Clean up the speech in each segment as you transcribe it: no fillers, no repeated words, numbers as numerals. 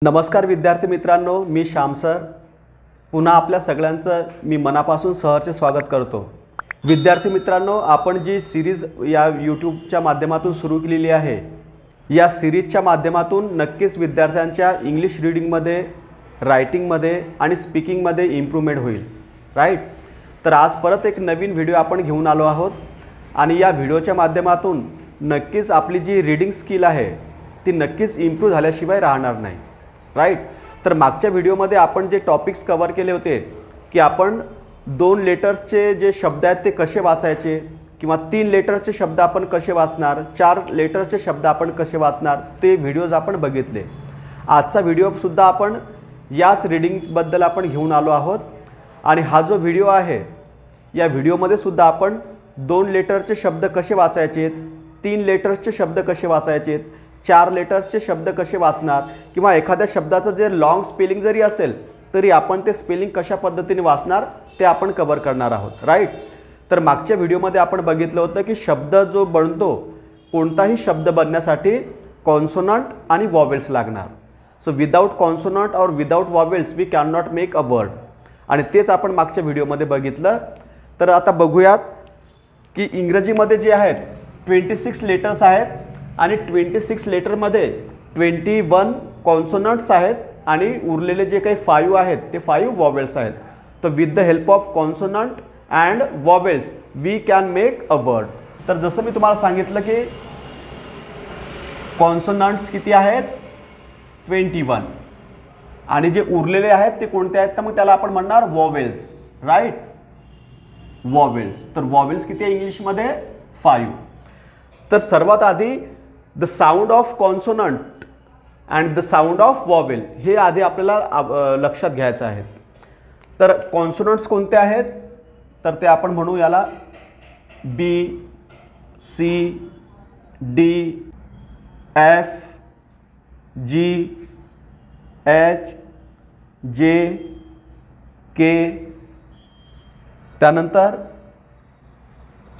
नमस्कार विद्यार्थी मित्रांनो, मी श्याम सर पुन्हा आपल्या सगळ्यांचं मी मनापासून सहर्ष स्वागत करतो। विद्यार्थी मित्रांनो, आपण जी सीरीज या यूट्यूबच्या माध्यमातून सुरू केलेली आहे, या सीरीजच्या माध्यमातून नक्कीच विद्यार्थ्यांच्या इंग्लिश रीडिंगमध्ये, रायटिंगमध्ये आणि स्पीकिंगमध्ये इम्प्रूव्हमेंट होईल, राईट। तर आज परत एक नवीन व्हिडिओ आपण घेऊन आलो आहोत आणि या व्हिडिओच्या माध्यमातून नक्कीच आपली जी रीडिंग स्किल आहे ती नक्कीच इम्प्रूव्ह झाल्याशिवाय राहणार नाही, राईट। तर मागच्या व्हिडिओमध्ये आपण जे टॉपिक्स कव्हर केले होते की आपण 2 लेटर्सचे जे शब्द आहेत ते कसे वाचायचे किंवा 3 लेटर्सचे शब्द आपण कसे वाचणार, 4 लेटर्सचे शब्द आपण कसे वाचणार, ते व्हिडिओज आपण बघितले। आजचा व्हिडिओसुद्धा आपण याच रीडिंगबद्दल आपण घेऊन आलो आहोत आणि हा जो व्हिडिओ आहे या व्हिडिओमध्ये सुद्धा आपण 2 लेटरचे शब्द कसे वाचायचे, 3 लेटर्सचे शब्द कसे वाचायचे, 4 लेटर्सचे शब्द कसे वाचणार किंवा एखाद्या शब्दाचं जे लॉन्ग स्पेलिंग जरी असेल तरी आपण ते स्पेलिंग कशा पद्धतीने वाचणार ते आपण कव्हर करणार आहोत, राईट। तर मागच्या व्हिडिओमध्ये आपण बघितलं होतं की शब्द जो बनतो, कोणताही शब्द बनण्यासाठी कॉन्सोनंट आणि वॉवेल्स लागणार। सो विदाउट कॉन्सोनंट और without vowels we can not make a word, आणि तेच आपण मागच्या व्हिडिओमध्ये बघितलं। तर आता बघूयात की इंग्रजीमध्ये जे आहेत 26 लेटर्स आहेत आणि 26 लेटरमध्ये 21 कॉन्सोनंट्स आहेत आणि उरलेले जे काही 5 आहेत ते 5 वॉवेल्स आहेत। तर with the help of consonant and vowels we can make a word. तर जसं मी तुम्हाला सांगितलं की कॉन्सोनंट्स किती आहेत 21 आणि जे उरलेले आहेत ते कोणते आहेत, तर मग त्याला आपण म्हणणार वॉवेल्स, राईट, वॉवेल्स। तर वॉवेल्स किती आहे इंग्लिशमध्ये 5। तर सर्वात आधी the sound of consonant and the sound of vowel हे आधी आपल्याला लक्षात घ्यायचं आहे। तर कॉन्सोनंट्स कोणते आहेत, तर ते आपण म्हणू याला B, C, D, F, G, H, J, K, त्यानंतर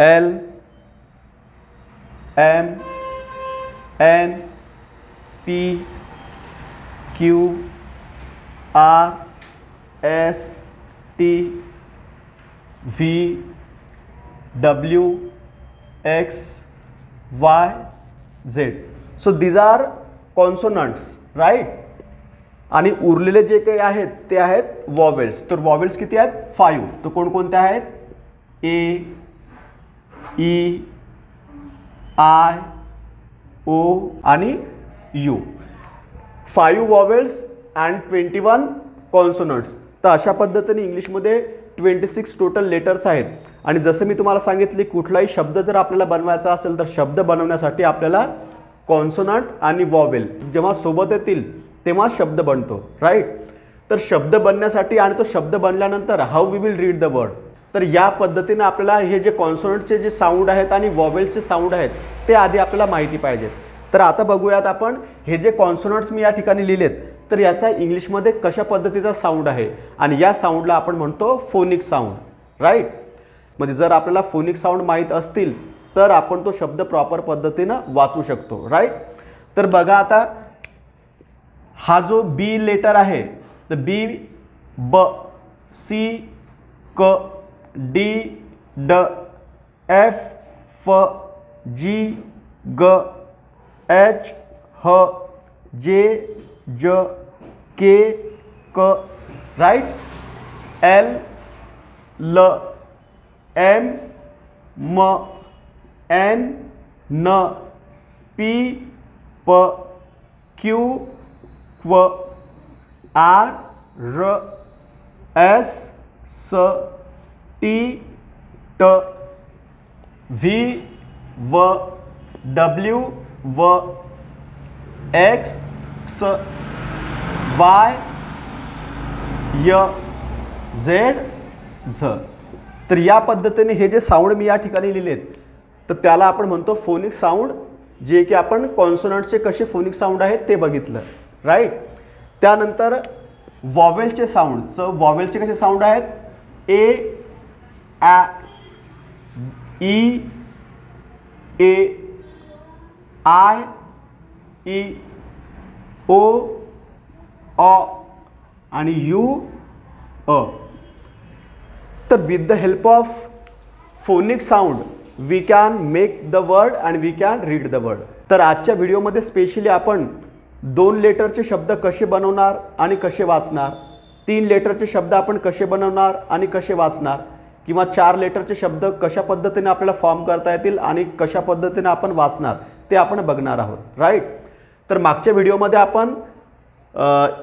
L, M, N, P, Q, R, S, T, V, W, X, Y, Z. So these are consonants, right. आणि उरलेले जे काही आहेत ते आहेत वॉवेल्स। तर वॉवेल्स किती आहेत 5। तर कोणकोणते आहेत ए, ई, आय, ओ आणि यू। 5 vowels and 21 कॉन्सोनंट्स। तर अशा पद्धतीने इंग्लिशमध्ये 26 टोटल लेटर्स आहेत। आणि जसं मी तुम्हाला सांगितले कुठलाही शब्द जर आपल्याला बनवायचा असेल तर शब्द बनवण्यासाठी आपल्याला कॉन्सोनंट आणि वॉवेल जेव्हा सोबत येतील तेव्हा शब्द बनतो, राईट। तर शब्द बनण्यासाठी आणि तो शब्द बनल्यानंतर how we will read the word, तर या पद्धतीने आपल्याला हे जे कॉन्सोनंटचे जे साऊंड आहेत आणि वॉवेलचे साऊंड आहेत ते आधी आपल्याला माहिती पाहिजेत। तर आता बघूयात आपण हे जे कॉन्सोनंट्स मी या ठिकाणी लिहिलेत तर याचा इंग्लिशमध्ये कशा पद्धतीचा साऊंड आहे आणि या साऊंडला आपण म्हणतो फोनिक साऊंड, राईट। म्हणजे जर आपल्याला फोनिक साऊंड माहीत असतील तर आपण तो शब्द प्रॉपर पद्धतीनं वाचू शकतो, राईट। तर बघा आता हा जो बी लेटर आहे तर बी, ब, सी, क, डी, ड, एफ, फ, जी, ग, एच, ह, जे, ज, के, क, राईट। एल, ल, एम, म, एन, न, पी, प, क्यू, क्व, आर, र, एस, स, टी, ट, व्ही, व, डब्ल्यू, व, एक्स, वाय, य, झेड, झ। तर या पद्धतीने हे जे साऊंड मी या ठिकाणी लिहिलेत तर त्याला आपण म्हणतो फोनिक साऊंड, जे की आपण कॉन्सोनंट्सचे कसे फोनिक साऊंड आहेत ते बघितलं, राईट। त्यानंतर वॉवेलचे साऊंड। सो वॉवेलचे कसे साऊंड आहेत ए, आ, ई, ए, आय, ई, ओ, अ आणि यू अ. तर with the help of phonic sound we can make the word and we can read the word. तर आजच्या व्हिडिओमध्ये स्पेशली आपण 2 लेटरचे शब्द कसे बनवणार आणि कसे वाचणार, 3 लेटरचे शब्द आपण कसे बनवणार आणि कसे वाचणार, किंवा 4 लेटरचे शब्द कशा पद्धतीने आपल्याला फॉर्म करता येतील आणि कशा पद्धतीने आपण वाचणार ते आपण बघणार आहोत. राईट. तर मागच्या व्हिडिओमध्ये आपण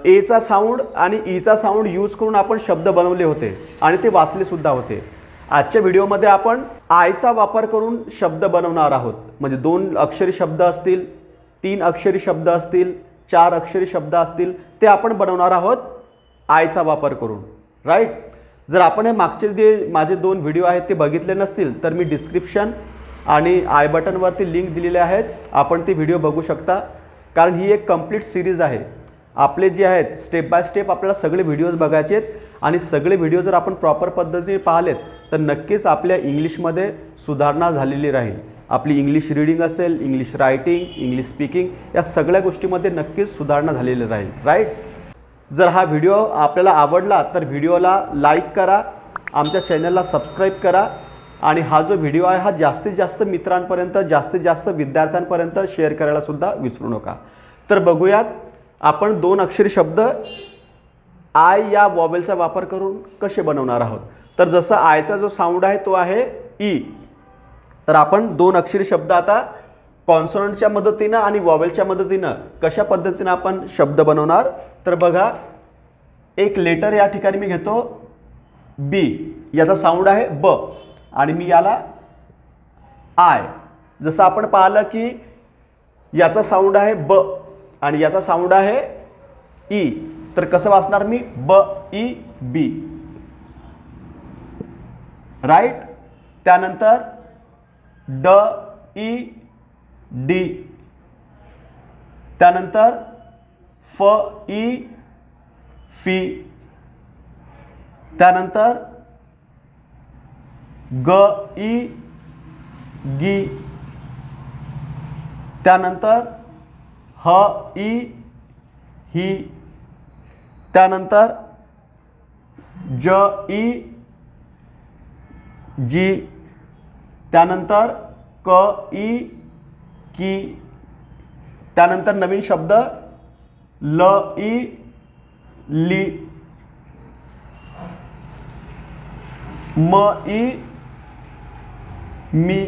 एचा साऊंड आणि ईचा साऊंड यूज करून आपण शब्द बनवले होते आणि ते वाचले सुद्धा होते. आजच्या व्हिडिओमध्ये आपण आयचा वापर करून शब्द बनवणार आहोत. म्हणजे 2 अक्षरी शब्द असतील, 3 अक्षरी शब्द असतील, 4 अक्षरी शब्द असतील, ते आपण बनवणार आहोत आयचा वापर करून. राईट. जर आपण हे मागचे जे माझे 2 व्हिडिओ आहेत ते बघितले नसतील तर मी डिस्क्रिप्शन आणि आय बटनवरती लिंक दिलेले आहेत, आपण ते व्हिडिओ बघू शकता. कारण ही एक कंप्लीट सिरीज आहे. आपले जे आहेत स्टेप बाय स्टेप आपल्याला सगळे व्हिडिओज बघायचे आहेत आणि सगळे व्हिडिओ जर आपण प्रॉपर पद्धतीने पाहिलेत तर नक्कीच आपल्या इंग्लिशमध्ये सुधारणा झालेली राहील. आपली इंग्लिश रीडिंग असेल, इंग्लिश रायटिंग, इंग्लिश स्पीकिंग, या सगळ्या गोष्टीमध्ये नक्कीच सुधारणा झालेली राहील. राईट. जर हा व्हिडिओ आपल्याला आवडला तर व्हिडिओला लाईक करा, आमच्या चॅनलला सबस्क्राईब करा आणि हा जो व्हिडिओ आहे हा जास्तीत जास्त मित्रांपर्यंत, जास्तीत जास्त विद्यार्थ्यांपर्यंत शेअर करायला सुद्धा विसरू नका. तर बघूयात आपण 2 अक्षरी शब्द आय या वॉवेलचा वापर करून कसे बनवणार आहोत. तर जसं आयचा जो साऊंड आहे तो आहे ई, तर आपण 2 अक्षरी शब्द आता कॉन्सोनंटच्या मदतीनं आणि वॉवेलच्या मदतीनं कशा पद्धतीनं आपण शब्द बनवणार. तर बघा, एक लेटर या ठिकाणी मी घेतो बी, याचा साऊंड आहे ब आणि मी याला आय. जसं आपण पाहिलं की याचा साऊंड आहे ब आणि याचा साऊंड आहे ई, तर कसं वाचणार मी, ब ई बी. राईट. त्यानंतर ड ई डी, त्यानंतर फ ई फी, त्यानंतर ग ई गी, त्यानंतर ह ई ही, त्यानंतर ज ई जी, त्यानंतर क ई की, त्यानंतर नवीन शब्द ल ई ली, म ई मी,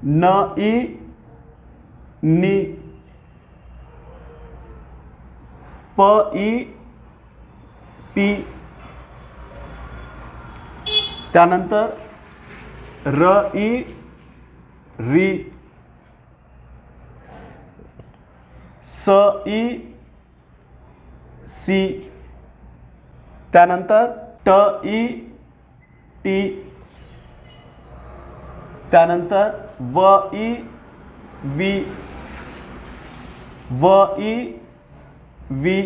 न ई नी, प ई पी, त्यानंतर र ई री, स ई सी, त्यानंतर ट ई टी, त्यानंतर व ई वी, व ई वी,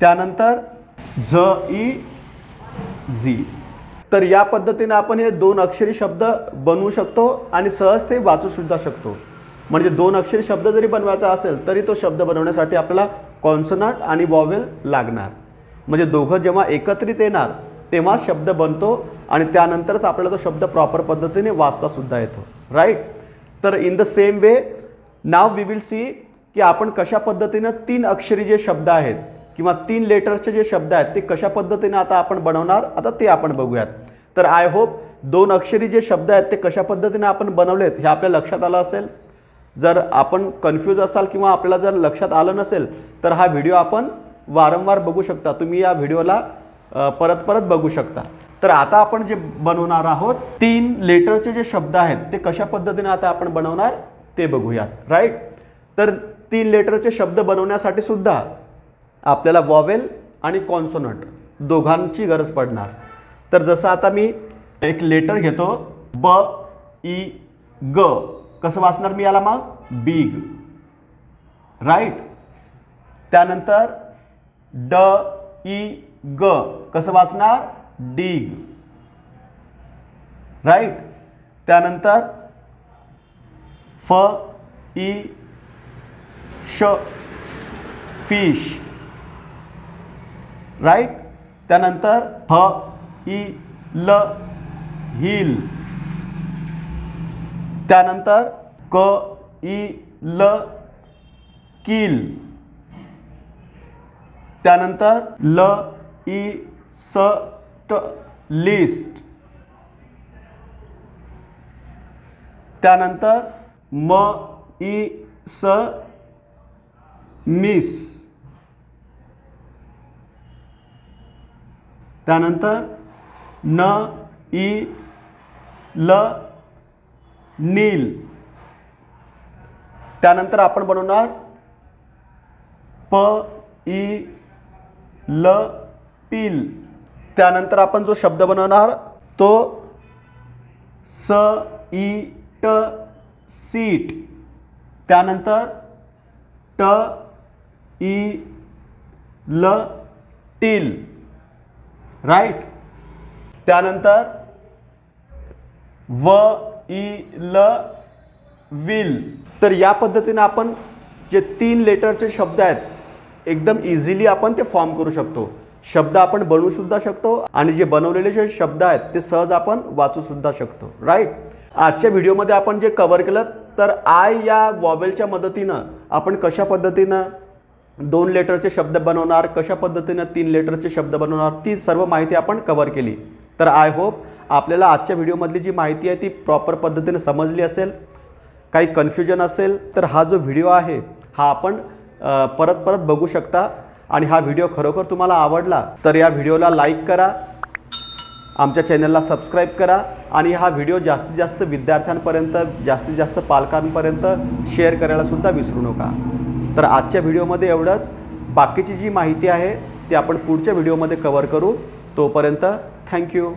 त्यानंतर झ ई झी. तर या पद्धतीने आपण हे 2 अक्षरी शब्द बनवू शकतो आणि सहज ते वाचू सुद्धा शकतो. म्हणजे 2 अक्षरी शब्द जरी बनवायचा असेल तरी तो शब्द बनवण्यासाठी आपल्याला कॉन्सोनंट आणि वॉवेल लागणार. म्हणजे दोघं जेव्हा एकत्रित येणार तेव्हा शब्द बनतो आणि त्यानंतरच आपल्याला तो शब्द प्रॉपर पद्धतीने वाचता सुद्धा येतो. राईट. तर in the same way now we will see की आपण कशा पद्धतीने 3 अक्षरी जे शब्द आहेत किंवा 3 लेटर्सचे जे शब्द आहेत ते कशा पद्धतीने आता आपण बनवणार, आता ते आपण बघूयात. तर आय होप 2 अक्षरी जे शब्द आहेत ते कशा पद्धतीने आपण बनवलेत हे आपल्या लक्षात आलं असेल. जर आपण कन्फ्यूज असाल किंवा आपल्याला जर लक्षात आलं नसेल तर हा व्हिडिओ आपण वारंवार बघू शकता. तुम्ही या व्हिडिओला परत परत बघू शकता. तर आता आपण जे बनवणार आहोत 3 लेटरचे जे शब्द आहेत ते कशा पद्धतीने आता आपण बनवणार ते बघूयात. राईट. तर 3 लेटरचे शब्द बनवण्यासाठी सुद्धा आपल्याला वॉवेल आणि कॉन्सोनंट दोघांची गरज पडणार. तर जसं आता मी एक लेटर घेतो ब ई ग, कसं वाचणार मी याला मग, बिग. राईट. त्यानंतर ड ई ग, कसं वाचणार, डिग. राईट. त्यानंतर फ ई श, फिश, राईट. त्यानंतर ह इ ल हिल. त्यानंतर क इ ल किल. त्यानंतर ल इ स ट लिस्ट. त्यानंतर म इ स मिस. त्यानंतर न इ ल नील. त्यानंतर आपण बनवणार प इ ल पिल. त्यानंतर आपण जो शब्द बनवणार तो स इ ट सीट. त्यानंतर ट इ ल टील, राईट. त्यानंतर व इ ल विल. तर या पद्धतीने आपण जे 3 लेटरचे शब्द आहेत एकदम इझिली आपण ते फॉर्म करू शकतो. शब्द आपण बनवू सुद्धा शकतो आणि जे बनवलेले जे शब्द आहेत ते सहज आपण वाचू सुद्धा शकतो, राईट. आजच्या व्हिडिओमध्ये आपण जे कव्हर केलं तर आय या वॉवेलच्या मदतीनं आपण कशा पद्धतीनं 2 लेटरचे शब्द बनवणार, कशा पद्धतीनं 3 लेटरचे शब्द बनवणार, ती सर्व माहिती आपण कव्हर केली. तर आय होप आपल्याला आजच्या व्हिडिओमधली जी माहिती आहे ती प्रॉपर पद्धतीने समजली असेल. काही कन्फ्युजन असेल तर हा जो व्हिडिओ आहे हा आपण परत परत बघू शकता. आणि हा व्हिडिओ खरोखर तुम्हाला आवडला तर या व्हिडिओला लाईक करा, आमच्या चॅनलला सबस्क्राईब करा आणि हा व्हिडिओ जास्तीत जास्त विद्यार्थ्यांपर्यंत, जास्तीत जास्त पालकांपर्यंत शेअर करायला सुद्धा विसरू नका. तर आजच्या व्हिडिओमध्ये एवढंच. बाकीची जी माहिती आहे ती आपण पुढच्या व्हिडिओमध्ये कव्हर करू. तोपर्यंत थँक्यू.